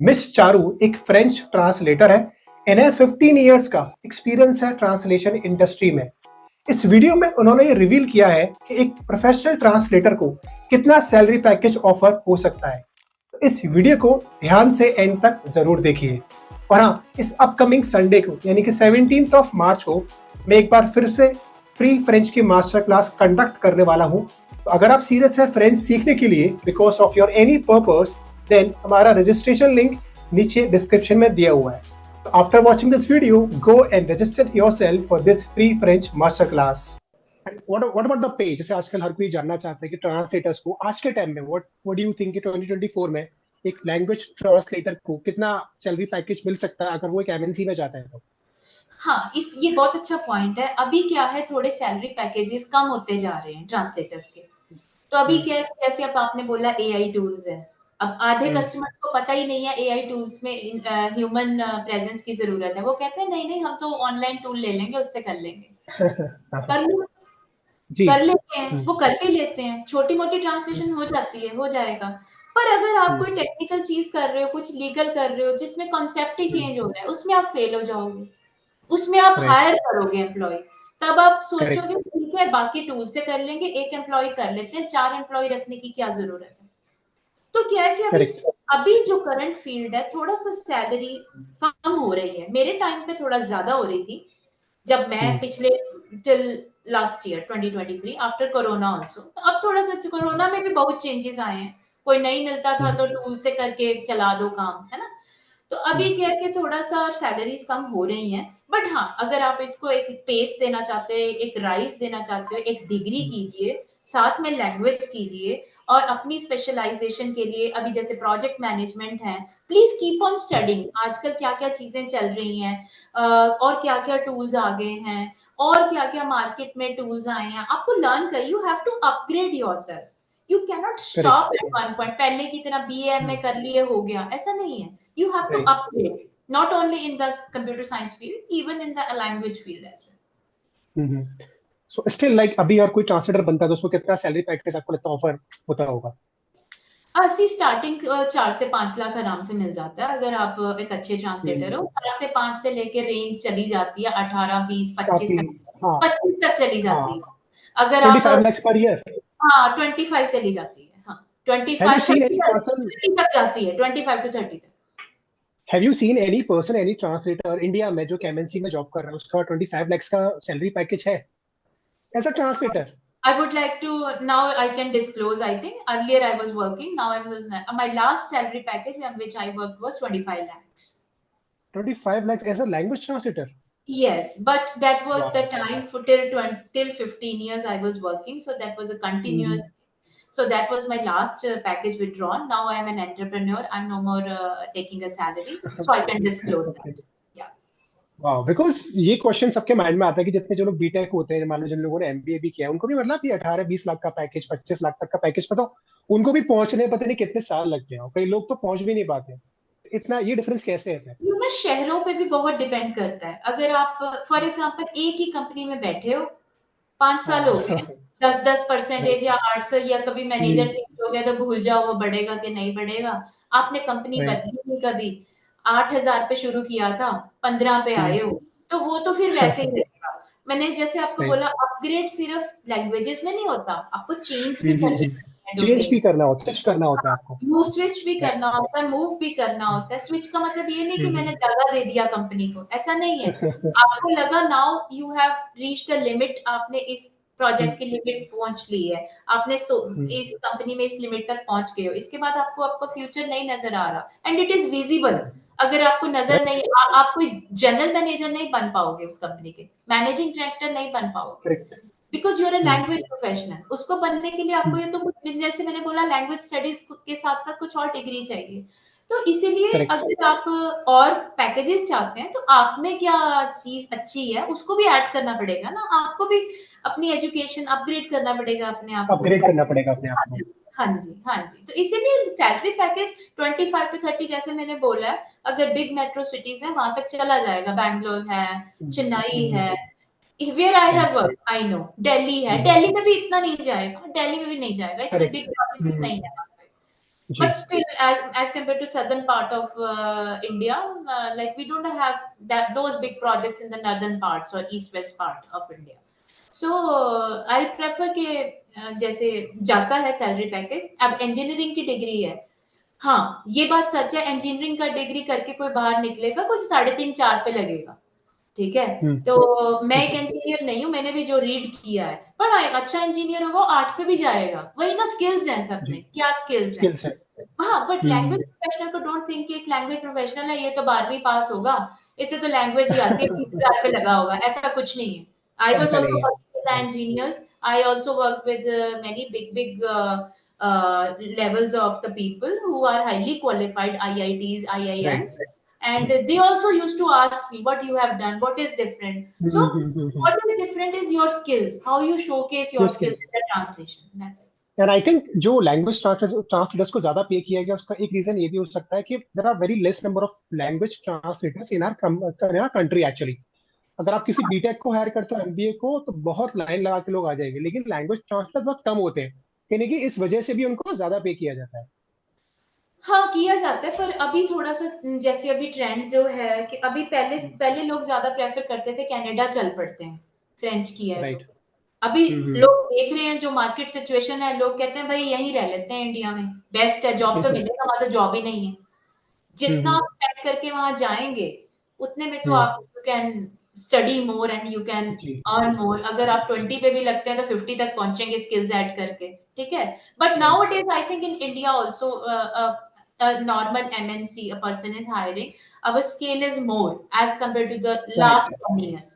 Miss Charu एक French translator है। इन्हें 15 इयर्स का एक्सपीरियंस है ट्रांसलेशन इंडस्ट्री में। इस वीडियो में उन्होंने ये रिवील किया है कि एक प्रोफेशनल ट्रांसलेटर को कितना सैलरी पैकेज ऑफर हो सकता है। तो इस वीडियो को ध्यान से एंड तक जरूर देखिए। और हाँ, इस अपकमिंग संडे को यानी कि 17th ऑफ मार्च को मैं एक बार फिर से फ्री फ्रेंच की मास्टर क्लास कंडक्ट करने वाला हूँ। तो अगर आप सीरियस है फ्रेंच सीखने के लिए because of your any purpose, then हमारा रजिस्ट्रेशन लिंक नीचे डिस्क्रिप्शन में दिया हुआ है। तो after watching this video, go and register yourself for this free French master class. What about the pay? जैसे आजकल हर कोई जानना चाहता है कि ट्रांसलेटर्स को आज के टाइम में व्हाट डू यू थिंक कि 2024 में एक लैंग्वेज ट्रांसलेटर को कितना सैलरी पैकेज मिल सकता है अगर वो एक एमएनसी में जाता है तो? हाँ, ये बहुत अच्छा पॉइंट है। अभी क्या है, थोड़े सैलरी पैकेजेस कम होते जा रहे हैं ट्रांसलेटर्स के। तो अभी क्या है, जैसे अब आपने बोला एआई टूल्स है। अब आधे कस्टमर्स को पता ही नहीं है एआई टूल्स में ह्यूमन प्रेजेंस की जरूरत है। वो कहते हैं नहीं नहीं, हम तो ऑनलाइन टूल ले लेंगे, उससे कर लेंगे। कर लो, जी। कर लेते हैं, वो कर भी लेते हैं। छोटी मोटी ट्रांसलेशन हो जाती है, हो जाएगा। पर अगर आप कोई टेक्निकल चीज कर रहे हो, कुछ लीगल कर रहे हो जिसमें कॉन्सेप्ट ही चेंज हो रहा है, उसमें आप फेल हो जाओगे। उसमें आप हायर करोगे एम्प्लॉय, तब आप सोचोगे ठीक है बाकी टूल से कर लेंगे, एक एम्प्लॉय कर लेते हैं, 4 एम्प्लॉय रखने की क्या जरूरत है। तो क्या है कि अभी जो करंट फील्ड है, थोड़ा सा सैलरी कम हो रही है। मेरे टाइम पे थोड़ा ज्यादा हो रही थी जब मैं पिछले till last year 2023 after corona also. अब थोड़ा सा कोरोना में भी बहुत चेंजेस आए हैं। कोई नहीं मिलता था तो टूल से करके चला दो काम, है ना। तो अभी क्या है कि थोड़ा सा सैलरीज कम हो रही हैं। बट हाँ, अगर आप इसको एक पेस देना चाहते हो, एक राइज देना चाहते हो, एक डिग्री कीजिए, साथ में लैंग्वेज कीजिए, और अपनी स्पेशलाइजेशन के लिए अभी जैसे प्रोजेक्ट मैनेजमेंट है, प्लीज कीप ऑन स्टडिंग। आजकल क्या क्या चीजें चल रही हैं, और क्या क्या टूल्स आ गए हैं, और क्या क्या मार्केट में टूल्स आए हैं, आपको लर्न कर, you have to upgrade yourself. You can not stop at one point. पहले की तरह बीए में कर लिए हो गया, ऐसा नहीं है। You have to upgrade, not only in the computer science field, even in the language field as well. So still like अभी और कोई ट्रांसलेटर बनता है तो उसको कितना सैलरी पैकेज आपको लगता है ऑफर होता होगा? सी स्टार्टिंग 4 से 5 लाख आराम से मिल जाता है अगर आप एक अच्छे ट्रांसलेटर हो। 4 से 5 से लेके रेंज चली जाती है 18, 20, 25 तक। हाँ 25 तक चली जाती है। अगर आप 25 lakhs per year। हाँ 25 चली जाती है। हाँ 25 30 तक जाती है, 25 to 30 तक। Have you seen any person, any translator India में जो एमएनसी में जॉब कर रहा है उसका 25 lakhs का सैलरी पैकेज है as a translator? I would like to now I can disclose. I think earlier I was working. Now I was my last salary package on which I worked was 25 lakhs. 25 lakhs as a language translator? Yes, but that was the time for till 15 years I was working. So that was a continuous. So that was my last package withdrawn. Now I am an entrepreneur. I'm no more taking a salary. So I can disclose that. Yeah. वाह, because ये question सबके mind में आता है कि जितने जो लोग बीटेक होते हैं, मान लो जिन लोगों ने एमबीए भी किया है, उनको भी मतलब ये 18-20 लाख का पैकेज, 25 लाख तक का पैकेज पता उनको भी पहुंचने पता नहीं कितने साल लग गए हैं, कई लोग तो पहुंच भी नहीं पाते। इतना ये डिफरेंस कैसे है? ये ना शहरों पे भी बहुत डिपेंड करता है। अगर आप फॉर एग्जांपल एक ही कंपनी में बैठे हो, 5 साल हो गए, 10% या 8 से, या कभी मैनेजर चेंज हो गया तो भूल जाओ वो बढ़ेगा कि नहीं बढ़ेगा। आपने कंपनी बदली नहीं कभी, 8,000 पे शुरू किया था, 15 पे आए हो, तो वो तो फिर वैसे ही रहेगा। मैंने जैसे आपको बोला, अपग्रेड सिर्फ लैंग्वेजेस में नहीं होता, आपको चेंज भी करनी है चेंज भी डोमेन। करना होता है, स्विच करना होता है आपको। मूव स्विच भी करना होता है, मूव भी करना होता है। स्विच का मतलब ये नहीं कि मैंने दगा दे दिया कंपनी को, ऐसा नहीं है। आपको लगा now you have reached the limit, आपने इस प्रोजेक्ट की लिमिट पहुंच ली है, आपने इस कंपनी में इस लिमिट तक पहुंच गए हो, इसके बाद आपको आपका फ्यूचर नहीं नजर आ रहा, एंड इट इज विजिबल। अगर आपको नजर नहीं आप कोई जनरल मैनेजर नहीं बन पाओगे, उस कंपनी के मैनेजिंग डायरेक्टर नहीं बन पाओगे, because you are a language professional. उसको बनने के लिए आपको ये तो कुछ, जैसे मैंने बोला, लैंग्वेज स्टडीज के साथ साथ कुछ और डिग्री चाहिए। तो इसीलिए अगर आप और पैकेजेस चाहते हैं तो आप में क्या चीज अच्छी है उसको भी ऐड करना पड़ेगा ना। आपको भी अपनी एजुकेशन अपग्रेड करना पड़ेगा अपने आप को। अपग्रेड करना पड़ेगा अपने आप हाँ को। जी, हाँ जी, हाँ जी। तो इसीलिए सैलरी पैकेज 25 to 30 जैसे मैंने बोला है, अगर बिग मेट्रो सिटीज है वहां तक चला जाएगा। बैंगलोर है, चेन्नई है, where I have worked, I know Delhi है। दिल्ली में भी इतना नहीं जाएगा, दिल्ली में भी नहीं जाएगा, इतने बिग प्रोजेक्ट्स नहीं है वहाँ पे। But still, as compared to southern part of India, like we don't have those big projects in the northern parts or east west part of India. So I'll prefer कि जैसे जाता है salary package, अब engineering की degree है, हाँ ये बात सच है, इंजीनियरिंग का डिग्री करके कोई बाहर निकलेगा कुछ 3.5-4 पे लगेगा, ठीक है। तो मैं एक इंजीनियर नहीं हूँ, मैंने भी जो रीड किया है, पर हाँ एक अच्छा इंजीनियर होगा 8 पे भी जाएगा, वही ना स्किल्स हैं सब में, क्या स्किल्स हैं। स्किल्स है। हाँ, बट लैंग्वेज प्रोफेशनल को डोंट थिंक कि एक लैंग्वेज प्रोफेशनल है ये तो 12वीं पास होगा, इसे तो लैंग्वेज ही आती है 20,000 पे लगा होगा, ऐसा कुछ नहीं है। आई वाज ऐसा आल्सो नहीं है। Working with the engineers, I also work with many big levels of the people who are highly qualified, IITs, right. IIMs, and they also used to ask me what you have done, what is different. So what is different is your skills, how you showcase your your skills skills. in the translation, that's it. And I think जो language translators को ज्यादा पे किया गया उसका एक reason ये भी हो सकता है कि there are very less number of language translators in our country actually. अगर आप किसी बीटेक को हायर करते हो, एमबीए को, तो बहुत लाइन लगा के लोग आ जाएंगे, लेकिन लैंग्वेज ट्रांसलेटर्स बहुत कम होते हैं, यानी कि इस वजह से भी उनको ज्यादा पे किया जाता है। हाँ, किया जाता है, पर अभी थोड़ा-सा जैसे अभी ट्रेंड जो है कि अभी पहले पहले लोग ज़्यादा प्रेफ़र करते थे कनाडा चल पड़ते हैं, फ्रेंच किया है तो। राइट। अभी लोग देख रहे हैं जो मार्केट सिचुएशन है, लोग कहते हैं भई यहीं रह लेते हैं इंडिया में, बेस्ट है, जॉब तो मिलेगा, वहाँ तो जॉब ही नहीं है। जितना आप स्पेंड करके वहाँ जाएँगे, उतने में तो आप you can study more and you can जी। Earn more. अगर आप 20 पे भी लगते हैं तो 50 तक पहुँचेंगे स्किल्स ऐड करके, ठीक है? But right. Nowadays I think in India also a normal MNC, a person is hiring, our scale is more as compared to the right. last 10 years.